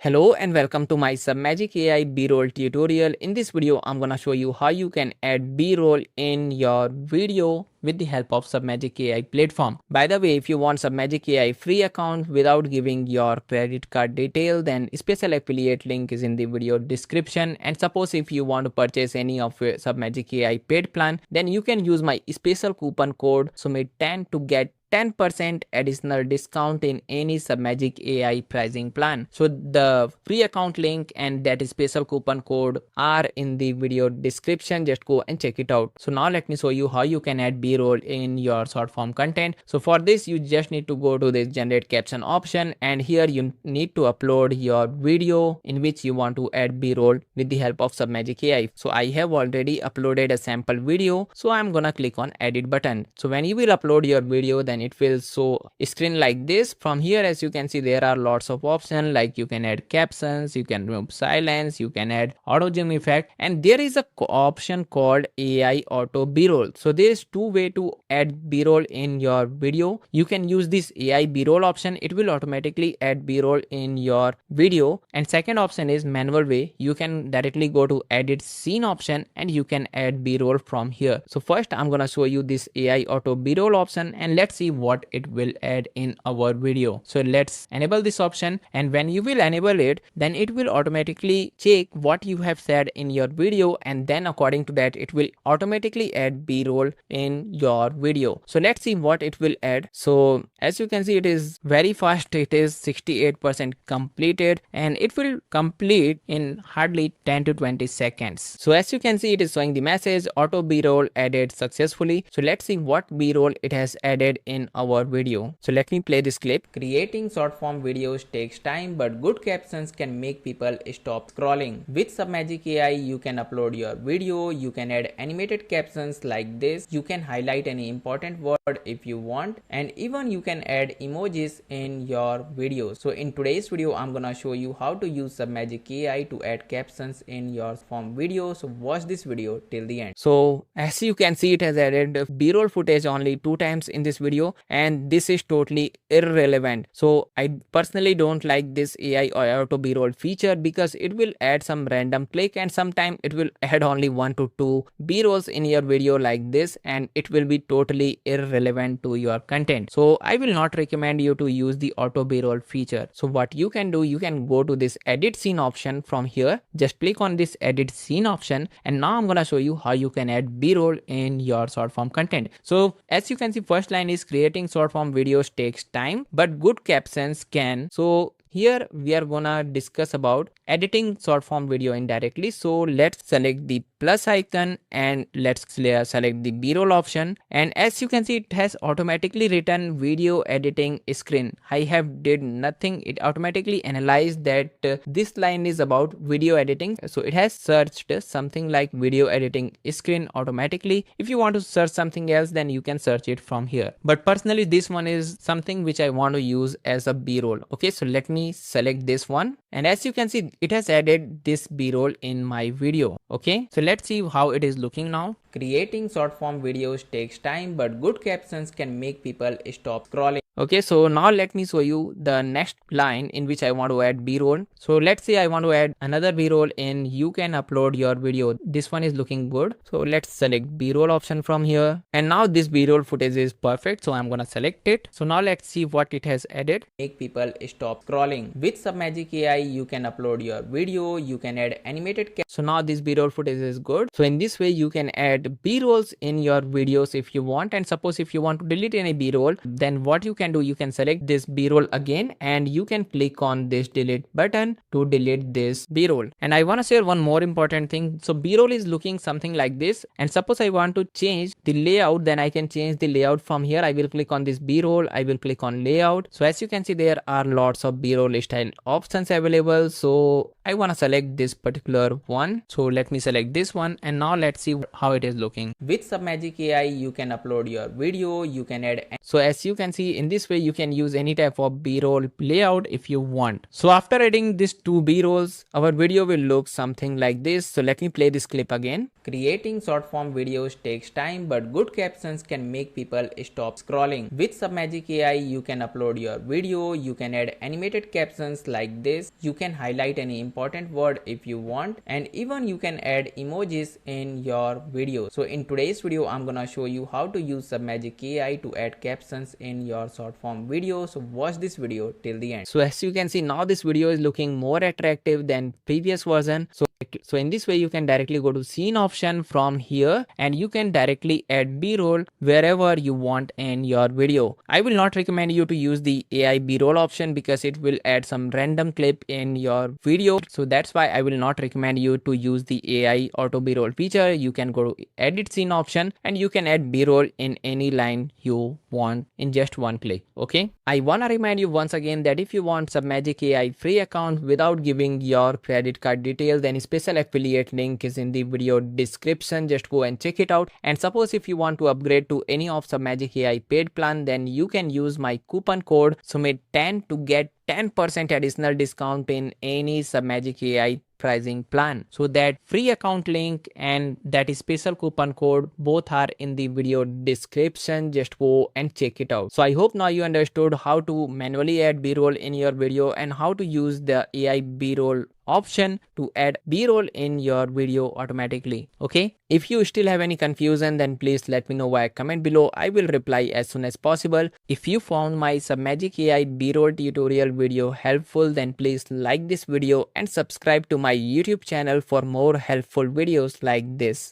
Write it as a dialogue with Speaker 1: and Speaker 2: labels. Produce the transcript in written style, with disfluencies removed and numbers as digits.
Speaker 1: Hello and welcome to my Submagic AI B-roll tutorial. In this video, I'm gonna show you how you can add B-roll in your video with the help of Submagic AI platform. By the way, if you want Submagic AI free account without giving your credit card detail, then special affiliate link is in the video description. And suppose if you want to purchase any of your Submagic AI paid plan, then you can use my special coupon code Sumit10 to get 10% additional discount in any Submagic AI pricing plan. So the free account link and that special coupon code are in the video description. Just go and check it out. So now let me show you how you can add B-roll in your short form content. So for this, you just need to go to this generate caption option, and here you need to upload your video in which you want to add B-roll with the help of Submagic AI. So I have already uploaded a sample video, so I'm gonna click on edit button. So when you will upload your video, then it will show a screen like this. From here, as you can see, there are lots of options, like you can add captions, you can remove silence, you can add auto zoom effect, and there is a option called AI auto b-roll. So there is two way to add b-roll in your video. You can use this AI b-roll option. It will automatically add b-roll in your video. And second option is manual way. You can directly go to edit scene option and you can add b-roll from here. So first I'm gonna show you this AI auto b-roll option, and let's see what it will add in our video. So let's enable this option, and when you will enable it, then it will automatically check what you have said in your video, and then according to that it will automatically add b-roll in your video. So let's see what it will add. So as you can see, it is very fast. It is 68% completed, and it will complete in hardly 10 to 20 seconds. So as you can see, it is showing the message auto b-roll added successfully. So let's see what b-roll it has added in our video. So let me play this clip. Creating short form videos takes time, but good captions can make people stop scrolling. With Submagic AI, you can upload your video, you can add animated captions like this, you can highlight any important word if you want, and even you can add emojis in your videos. So in today's video, I'm gonna show you how to use Submagic AI to add captions in your form video. So watch this video till the end. So as you can see, it has added b-roll footage only 2 times in this video, and this is totally irrelevant. So I personally don't like this AI auto b-roll feature because it will add some random click, and sometimes it will add only 1 to 2 b-rolls in your video like this, and it will be totally irrelevant to your content. So I will not recommend you to use the auto b-roll feature. So what you can do, you can go to this edit scene option. From here, just click on this edit scene option, and now I'm gonna show you how you can add b-roll in your short form content. So as you can see, first line is creating short form videos takes time, but good captions can. So here we are gonna discuss about editing short form video indirectly. So let's select the plus icon and let's select the b-roll option, and as you can see, it has automatically written video editing screen. I have did nothing. It automatically analyzed that this line is about video editing, so it has searched something like video editing screen automatically. If you want to search something else, then you can search it from here, but personally this one is something which I want to use as a b-roll. Okay, so let me select this one, and as you can see, it has added this b-roll in my video. Okay, so let's see how it is looking now. Creating short form videos takes time, but good captions can make people stop scrolling. Okay, so now let me show you the next line in which I want to add b-roll. So let's say I want to add another b-roll in you can upload your video. This one is looking good, so let's select b-roll option from here, and now this b-roll footage is perfect, so I'm gonna select it. So now let's see what it has added. Make people stop scrolling. With Submagic AI, you can upload your video, you can add animated so now this b-roll footage is good. So in this way, you can add b-rolls in your videos if you want. And suppose if you want to delete any b-roll, then what you can do, you can select this b-roll again, and you can click on this delete button to delete this b-roll. And I want to share one more important thing. So b-roll is looking something like this, and suppose I want to change the layout, then I can change the layout from here. I will click on this b-roll, I will click on layout. So as you can see, there are lots of b-roll style options available. So I want to select this particular one. So let me select this one, and now let's see how it is looking. With Submagic AI, you can upload your video, you can add. So as you can see, in this way, you can use any type of B-roll layout if you want. So after adding these two B-rolls, our video will look something like this. So let me play this clip again. Creating short form videos takes time, but good captions can make people stop scrolling. With Submagic AI, you can upload your video, you can add animated captions like this, you can highlight any important word if you want, and even you can add emojis in your video. So in today's video, I'm gonna show you how to use Submagic AI to add captions in your short form video. So watch this video till the end. So as you can see, now this video is looking more attractive than previous version. So in this way, you can directly go to scene option from here, and you can directly add B-roll wherever you want in your video. I will not recommend you to use the AI B-roll option because it will add some random clip in your video. So that's why I will not recommend you to use the AI auto B-roll feature. You can go to edit scene option, and you can add B-roll in any line you want in just one click. Okay. I wanna remind you once again that if you want Submagic AI free account without giving your credit card details, then special affiliate link is in the video description. Just go and check it out. And suppose if you want to upgrade to any of Submagic AI paid plan, then you can use my coupon code Sumit10 to get 10% additional discount in any Submagic AI pricing plan. So that free account link and that special coupon code both are in the video description. Just go and check it out. So I hope now you understood how to manually add B-roll in your video and how to use the AI B-roll option to add B-roll in your video automatically. Okay. If you still have any confusion, then please let me know via comment below. I will reply as soon as possible. If you found my Submagic AI B-roll tutorial video helpful, then please like this video and subscribe to my YouTube channel for more helpful videos like this.